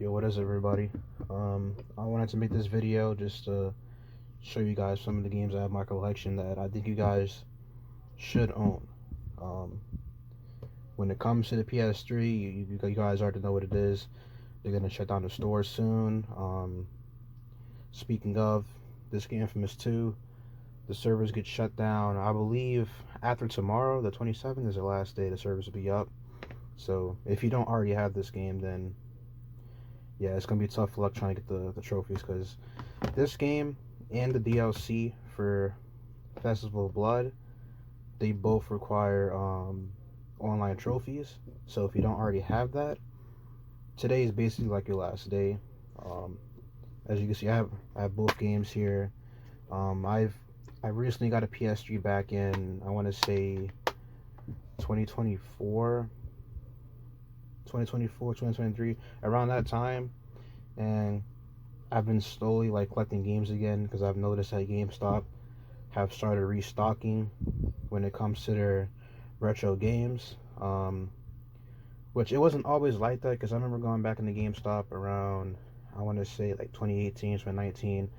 Yo, what is it, everybody? I wanted to make this video just to show you guys some of the games I have in my collection that I think you guys should own. Um, when it comes to the PS3, you guys already know what it is. They're gonna shut down the store soon. Speaking of, this game Infamous 2, the servers get shut down. I believe after tomorrow, the 27th, is the last day the servers will be up. So if you don't already have this game, then yeah, it's gonna be tough luck trying to get the trophies because this game and the DLC for Festival of Blood, they both require online trophies. So if you don't already have that, today is basically like your last day. Um, as you can see, I have both games here. I recently got a PS3 back in, I want to say 2024, 2024, 2023, around that time, and I've been slowly like collecting games again because I've noticed that GameStop have started restocking when it comes to their retro games. Which it wasn't always like that because I remember going back into GameStop around, I want to say like 2018, 2019,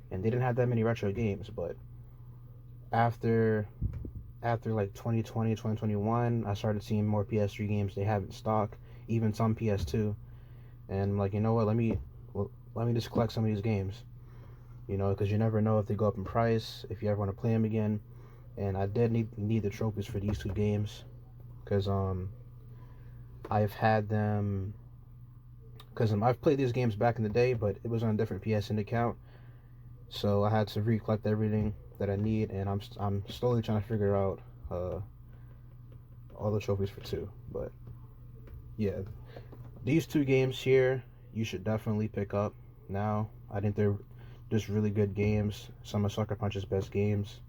and they didn't have that many retro games. But after like 2020, 2021, I started seeing more PS3 games they have in stock, even some PS2, and I'm like, you know what? Let me just collect some of these games. Because you never know if they go up in price, if you ever want to play them again. And I did need the trophies for these two games because I've had them because I've played these games back in the day, but it was on a different PSN account, so I had to recollect everything that I need, and I'm slowly trying to figure out all the trophies for two. But yeah, these two games here you should definitely pick up now. I think they're just really good games. Some of Sucker Punch's best games.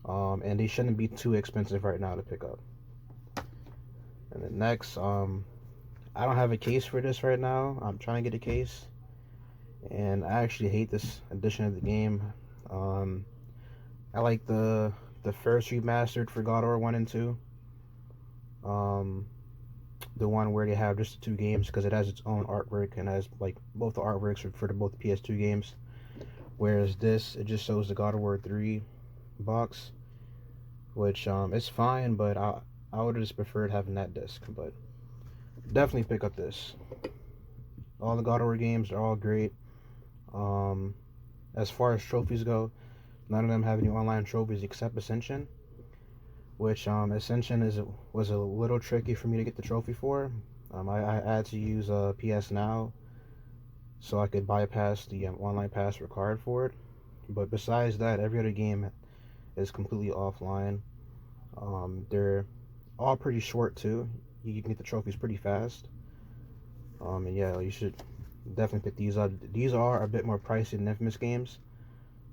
And they shouldn't be too expensive right now to pick up. And then next, I don't have a case for this right now. I'm trying to get a case, and I actually hate this edition of the game. Um, I like the first remastered for God of War 1 and 2. Um, the one where they have just the two games because it has its own artwork and has like both the artworks for both PS2 games. Whereas this, it just shows the God of War 3 box, which it's fine, but I would have just preferred having that disc. But definitely pick up this. All the God of War games are all great. Um, as far as trophies go, none of them have any online trophies except Ascension, which Ascension was a little tricky for me to get the trophy for. I had to use PS Now so I could bypass the online pass required for it. But besides that, every other game is completely offline. They're all pretty short too. You can get the trophies pretty fast. And yeah, you should definitely pick these up. These are a bit more pricey than Infamous games,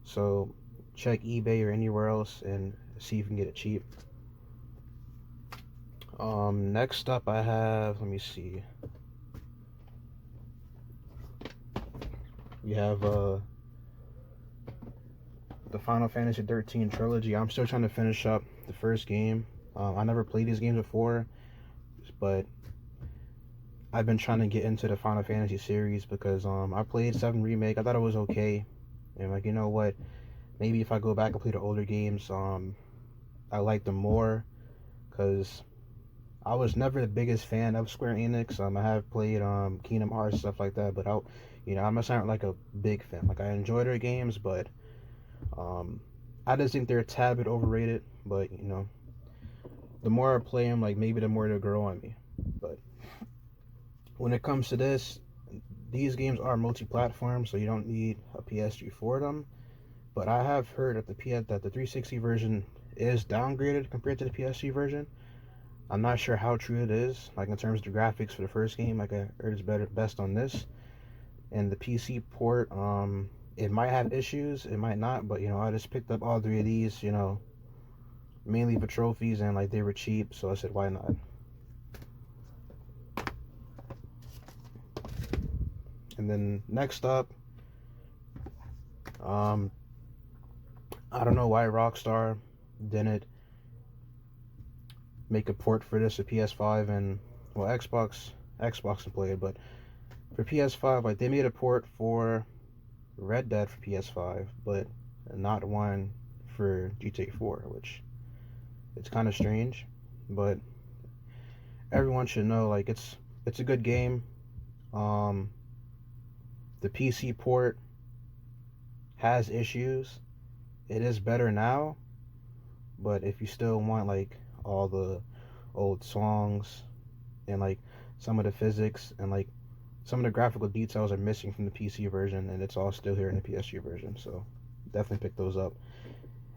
so check eBay or anywhere else and see if you can get it cheap. Next up I have, let me see. We have the Final Fantasy 13 trilogy. I'm still trying to finish up the first game. I never played these games before, but I've been trying to get into the Final Fantasy series because I played 7 Remake. I thought it was okay. And like, you know what? Maybe if I go back and play the older games, I like them more because I was never the biggest fan of Square Enix. I have played Kingdom Hearts, stuff like that, but I'm not like a big fan. Like, I enjoy their games, but I just think they're a tad bit overrated. But the more I play them, like maybe the more they'll grow on me. But when it comes to this, these games are multi-platform, so you don't need a PS3 for them. But I have heard that the 360 version is downgraded compared to the PS3 version. I'm not sure how true it is, like in terms of the graphics for the first game. Like I heard it's best on this, and the PC port. It might have issues, it might not, but I just picked up all 3 of these, mainly for trophies, and like they were cheap, so I said why not. And then next up, I don't know why Rockstar didn't make a port for this to PS5 and well Xbox can play it, but For PS5, like they made a port for Red Dead for PS5, but not one for GTA 4, which it's kind of strange. But everyone should know, like it's a good game. Um, the PC port has issues. It is better now, but if you still want like all the old songs and like some of the physics and like some of the graphical details are missing from the PC version, and it's all still here in the PS3 version. So definitely pick those up.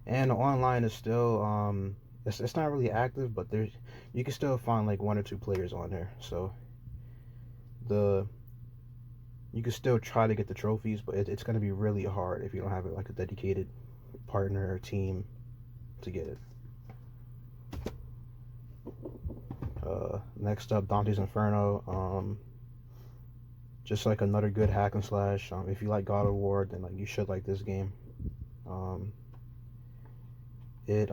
And the online is still it's not really active, but there's you can still find like one or two players on there. So the you can still try to get the trophies, but it's going to be really hard if you don't have like a dedicated partner or team to get it. Next up, Dante's Inferno. Just like another good hack and slash. If you like God of War, then like you should like this game. Um, it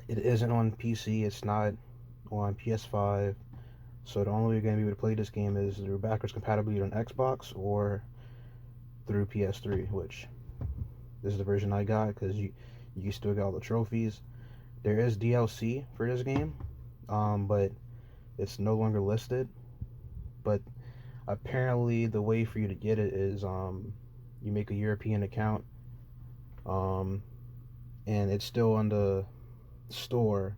it isn't on PC. It's not on PS5. So the only way you're gonna be able to play this game is through backwards compatibility on Xbox or through PS3, which this is the version I got because you still got all the trophies. There is DLC for this game, but it's no longer listed. But apparently, the way for you to get it is you make a European account, um, and it's still on the store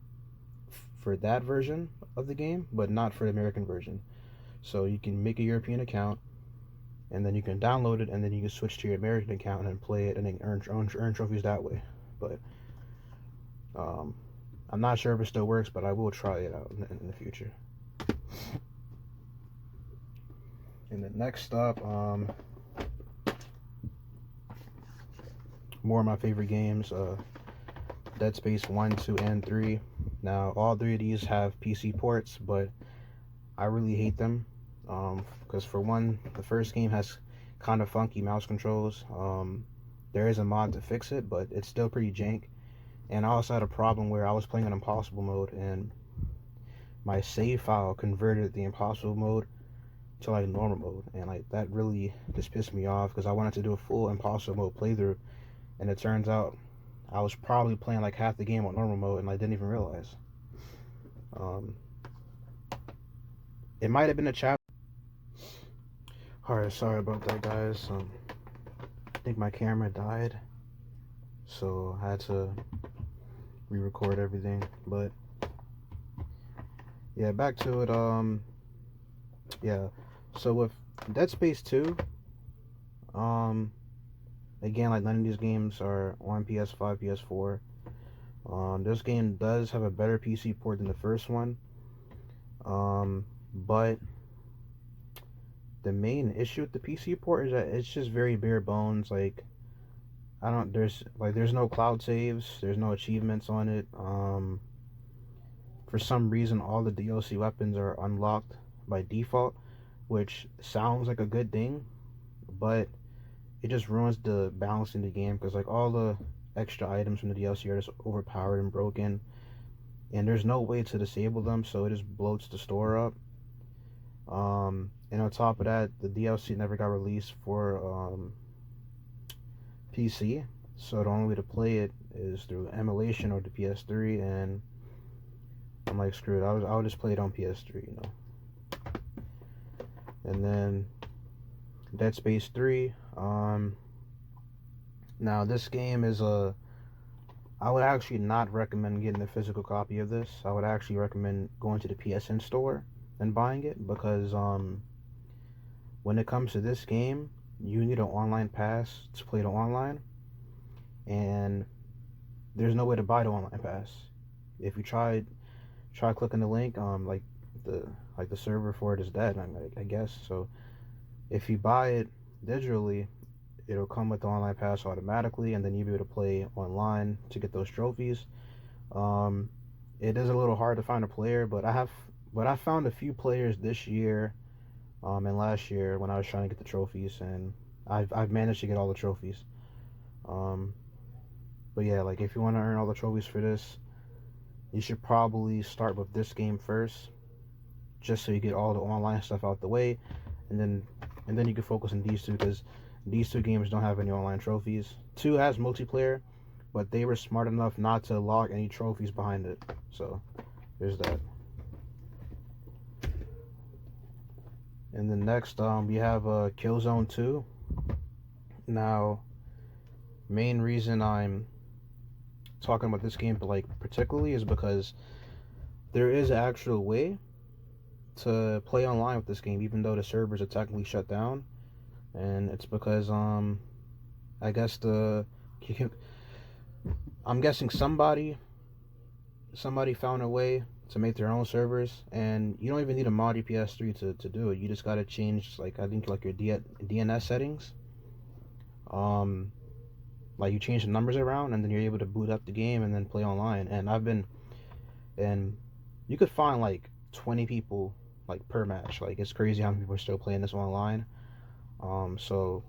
for that version of the game, but not for the American version. So you can make a European account, and then you can download it, and then you can switch to your American account and play it, and then earn trophies that way. But um, I'm not sure if it still works, but I will try it out in the future. And the next up, more of my favorite games, Dead Space 1, 2, and 3. Now, all three of these have PC ports, but I really hate them. Because for one, the first game has kind of funky mouse controls. There is a mod to fix it, but it's still pretty jank. And I also had a problem where I was playing on impossible mode, and my save file converted the impossible mode to like normal mode, and like that really just pissed me off because I wanted to do a full impossible mode playthrough, and it turns out I was probably playing like half the game on normal mode, and I didn't even realize. Um, it might have been a chapter. Alright, sorry about that, guys. I think my camera died, so I had to re-record everything. But yeah, back to it. Yeah. So with Dead Space 2, again, like none of these games are on PS5, PS4. This game does have a better PC port than the first one. But the main issue with the PC port is that it's just very bare bones. Like there's no cloud saves, there's no achievements on it. For some reason, all the DLC weapons are unlocked by default, which sounds like a good thing, but it just ruins the balance in the game because like all the extra items from the DLC are just overpowered and broken, and there's no way to disable them, so it just bloats the store up. And on top of that, the DLC never got released for PC, so the only way to play it is through emulation or the PS3, and I'm like, screw it, I'll just play it on PS3, you know. And then Dead Space 3. Now this game is I would actually not recommend getting a physical copy of this. I would actually recommend going to the PSN store and buying it because when it comes to this game, you need an online pass to play the online, and there's no way to buy the online pass. If you try clicking the link, the server for it is dead, I guess. So if you buy it digitally, it'll come with the online pass automatically, and then you'll be able to play online to get those trophies. It is a little hard to find a player, but I found a few players this year, and last year when I was trying to get the trophies, and I've managed to get all the trophies. But yeah, like if you want to earn all the trophies for this, you should probably start with this game first, just so you get all the online stuff out the way, and then you can focus on these two, because these two games don't have any online trophies. Two has multiplayer, but they were smart enough not to log any trophies behind it. So there's that. And then next, we have Killzone 2. Now, main reason I'm talking about this game, but like particularly, is because there is an actual way to play online with this game, even though the servers are technically shut down. And it's because I guess I'm guessing somebody found a way to make their own servers, and you don't even need a mod your PS3 to do it. You just gotta change, like, I think, like, your DNS settings. Like, you change the numbers around, and then you're able to boot up the game and then play online. And you could find like 20 people like per match. Like, it's crazy how many people are still playing this online. So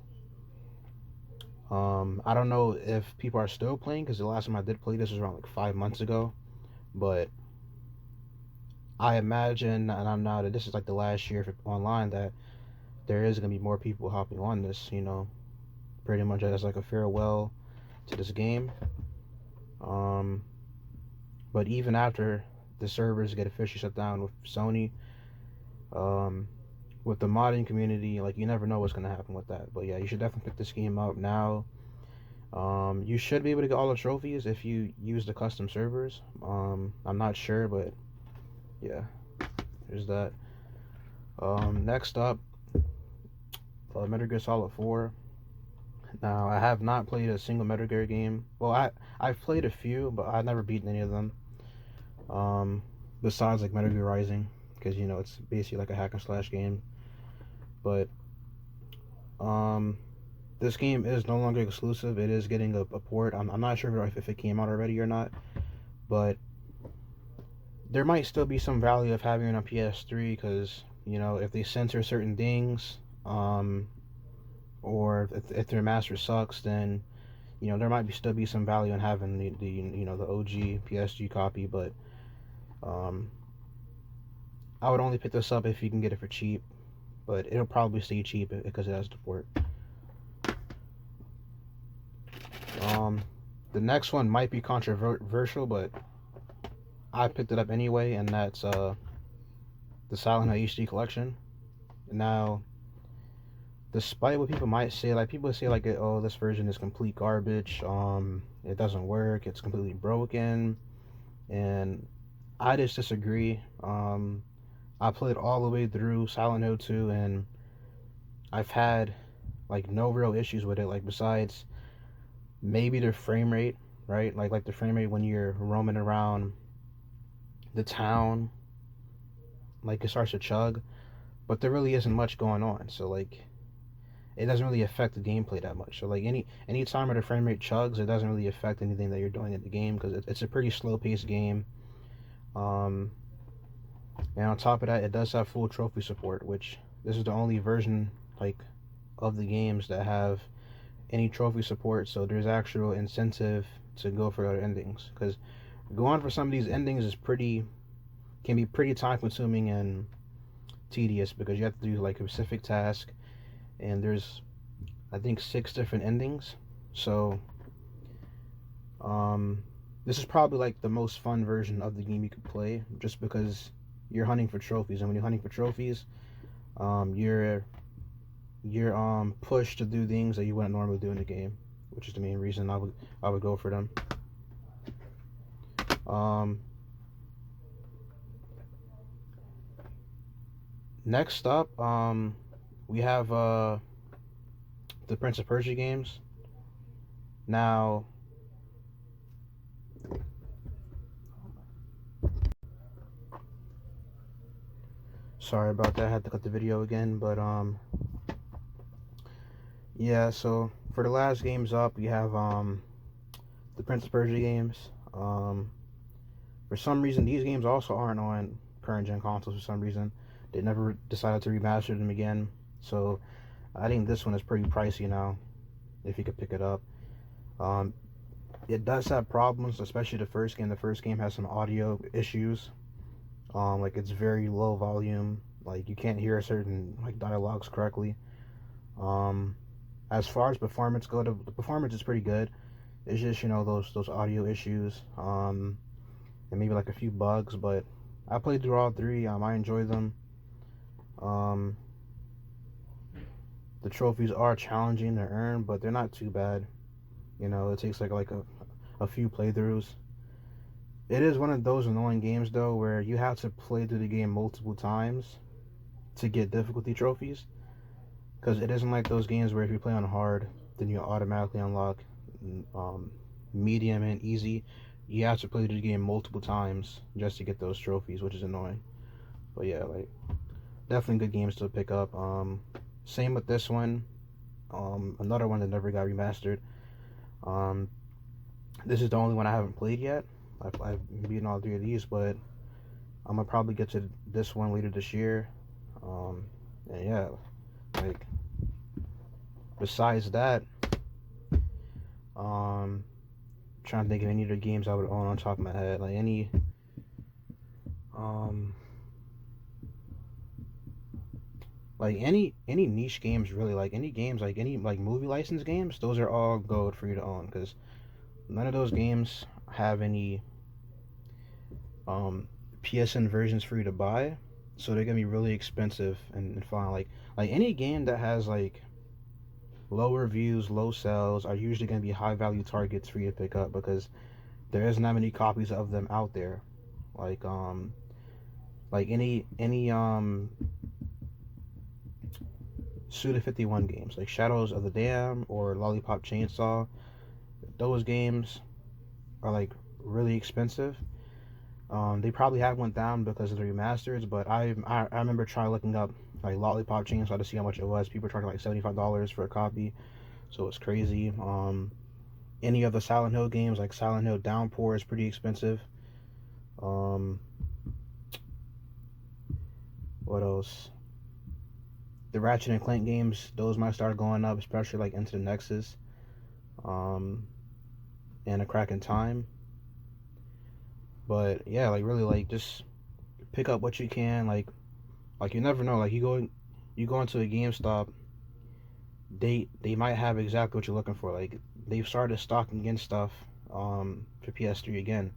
I don't know if people are still playing, because the last time I did play this was around like 5 months ago. But I imagine, and I'm not, that this is like the last year for online, that there is gonna be more people hopping on this. Pretty much as like a farewell to this game. But even after the servers get officially shut down with Sony, with the modding community, like, you never know what's gonna happen with that. But yeah, you should definitely pick this game up now. You should be able to get all the trophies if you use the custom servers. I'm not sure, but yeah, there's that. Next up, Metal Gear Solid 4. Now, I have not played a single Metal Gear game. Well, I've played a few, but I've never beaten any of them. Besides like Metal Gear Rising, because it's basically like a hack and slash game. But this game is no longer exclusive. It is getting a port. I'm not sure if it came out already or not, but there might still be some value of having it on PS3, because if they censor certain things, or if their master sucks, then there might still be some value in having the OG PSG copy. But I would only pick this up if you can get it for cheap, but it'll probably stay cheap because it has the port. The next one might be controversial, but I picked it up anyway, and that's the Silent Hill HD collection. Now, despite what people might say, like, people say like, oh, this version is complete garbage, it doesn't work, it's completely broken, and I just disagree. I played all the way through Silent Hill 2, and I've had like no real issues with it, like, besides maybe the frame rate, right? Like the frame rate when you're roaming around the town, like, it starts to chug, but there really isn't much going on, so like, it doesn't really affect the gameplay that much. So like, any time where the frame rate chugs, it doesn't really affect anything that you're doing in the game, because it's a pretty slow paced game. And on top of that, it does have full trophy support, which this is the only version, like, of the games that have any trophy support. So there's actual incentive to go for other endings, because going for some of these endings can be pretty time consuming and tedious, because you have to do like a specific task, and there's, I think, 6 different endings. So this is probably like the most fun version of the game you could play, just because you're hunting for trophies, and when you're hunting for trophies, you're pushed to do things that you wouldn't normally do in the game, which is the main reason I would go for them. Next up, we have the Prince of Persia games. Now, sorry about that, I had to cut the video again, but yeah, so for the last games up, we have the Prince of Persia games. For some reason, these games also aren't on current gen consoles. For some reason, they never decided to remaster them again. So I think this one is pretty pricey now, if you could pick it up. It does have problems, especially the first game. The first game has some audio issues. Like it's very low volume. Like you can't hear certain like dialogues correctly. Um, as far as performance go, the performance is pretty good. It's just those audio issues. And maybe like a few bugs, but I played through all three. I enjoy them. Um, the trophies are challenging to earn, but they're not too bad. It takes like a few playthroughs. It is one of those annoying games though where you have to play through the game multiple times to get difficulty trophies. Because it isn't like those games where if you play on hard, then you automatically unlock um, medium and easy. You have to play through the game multiple times just to get those trophies, which is annoying. But yeah, like definitely good games to pick up. Same with this one. Another one that never got remastered. Um, this is the only one I haven't played yet. I've beaten all three of these, but I'm gonna probably get to this one later this year. Um, and yeah, like besides that, trying to think of any other games I would own on top of my head, like um, any niche games really, like any games, like any like movie license games. Those are all gold for you to own because none of those games have any um PSN versions for you to buy, so they're gonna be really expensive and fun. Like any game that has like low reviews, low sales are usually gonna be high value targets for you to pick up because there isn't that many copies of them out there. Like like any Suda 51 games like Shadows of the Dam or Lollipop Chainsaw, those games are like really expensive. They probably have went down because of the remasters, but I remember trying looking up like Lollipop Chainsaw to see how much it was. People charging like $75 for a copy, so it's crazy. Any of the Silent Hill games like Silent Hill Downpour is pretty expensive. Um, what else? The Ratchet and Clank games, those might start going up, especially like Into the Nexus, um, and A Crack in Time. But yeah, like really, like just pick up what you can. Like you never know. Like you go into a GameStop, they might have exactly what you're looking for. Like they've started stocking in stuff for PS3 again.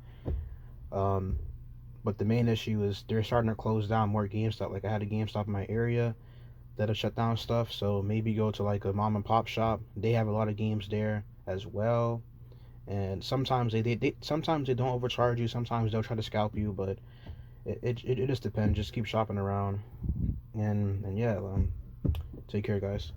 Um, but the main issue is they're starting to close down more GameStop. Like I had a GameStop in my area that have shut down stuff. So maybe go to like a mom and pop shop. They have a lot of games there as well. And sometimes sometimes they don't overcharge you. Sometimes they'll try to scalp you, but it just depends. Just keep shopping around, and yeah, take care, guys.